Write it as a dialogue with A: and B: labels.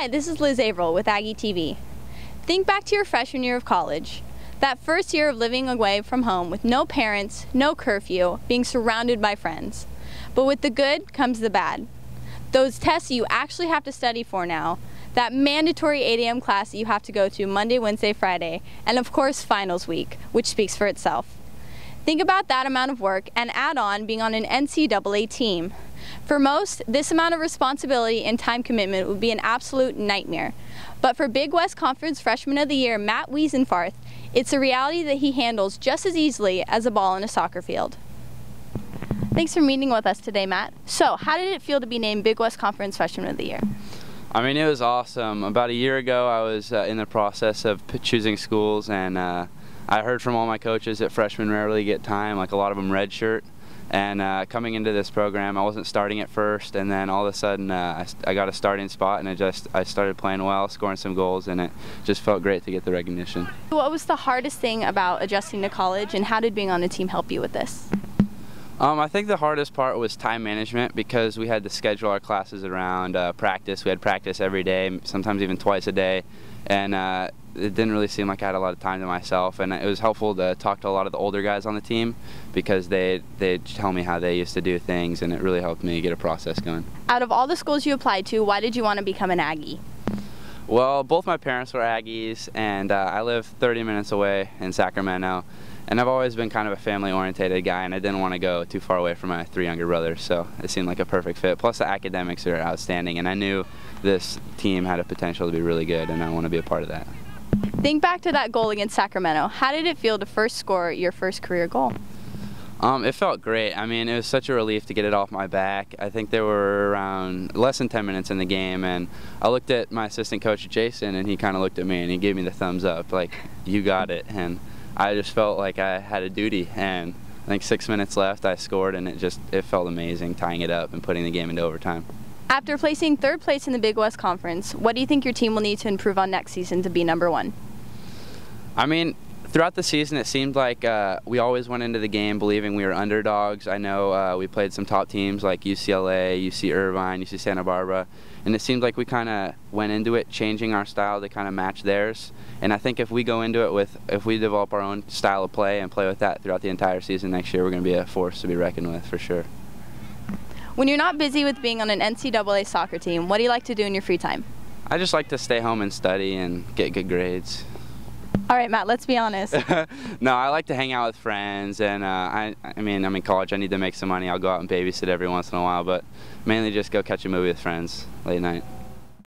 A: Hi, this is Liz Averell with AggieTV. Think back to your freshman year of college. That first year of living away from home with no parents, no curfew, being surrounded by friends. But with the good comes the bad. Those tests you actually have to study for now, that mandatory 8 a.m. class that you have to go to Monday, Wednesday, Friday, and of course finals week, which speaks for itself. Think about that amount of work and add on being on an NCAA team. For most, this amount of responsibility and time commitment would be an absolute nightmare. But for Big West Conference Freshman of the Year Matt Wiesenfarth, it's a reality that he handles just as easily as a ball in a soccer field. Thanks for meeting with us today, Matt. So, how did it feel to be named Big West Conference Freshman of the Year?
B: I mean, it was awesome. About a year ago, I was in the process of choosing schools, and I heard from all my coaches that freshmen rarely get time, like a lot of them redshirt. And coming into this program, I wasn't starting at first, and then all of a sudden I got a starting spot, and I started playing well, scoring some goals, and it just felt great to get the recognition.
A: What was the hardest thing about adjusting to college, and how did being on the team help you with this?
B: I think the hardest part was time management, because we had to schedule our classes around practice. We had practice every day, sometimes even twice a day, and it didn't really seem like I had a lot of time to myself, and it was helpful to talk to a lot of the older guys on the team, because they'd tell me how they used to do things, and it really helped me get a process going.
A: Out of all the schools you applied to, why did you want to become an Aggie?
B: Well, both my parents were Aggies, and I live 30 minutes away in Sacramento, and I've always been kind of a family-oriented guy, and I didn't want to go too far away from my 3 younger brothers, so it seemed like a perfect fit. Plus the academics are outstanding, and I knew this team had a potential to be really good, and I want to be a part of that.
A: Think back to that goal against Sacramento. How did it feel to first score your first career goal?
B: It felt great. I mean, it was such a relief to get it off my back. I think there were around less than 10 minutes in the game, and I looked at my assistant coach, Jason, and he kind of looked at me and he gave me the thumbs up, like, you got it. And I just felt like I had a duty, and I think 6 minutes left, I scored, and it felt amazing tying it up and putting the game into overtime.
A: After placing third place in the Big West Conference, what do you think your team will need to improve on next season to be #1?
B: I mean, throughout the season, it seemed like we always went into the game believing we were underdogs. I know we played some top teams like UCLA, UC Irvine, UC Santa Barbara, and it seemed like we kind of went into it changing our style to kind of match theirs. And I think if we go into it if we develop our own style of play and play with that throughout the entire season next year, we're going to be a force to be reckoned with for sure.
A: When you're not busy with being on an NCAA soccer team, what do you like to do in your free time?
B: I just like to stay home and study and get good grades.
A: All right, Matt, let's be honest.
B: No, I like to hang out with friends, and I mean, I'm in college, I need to make some money. I'll go out and babysit every once in a while, but mainly just go catch a movie with friends late night.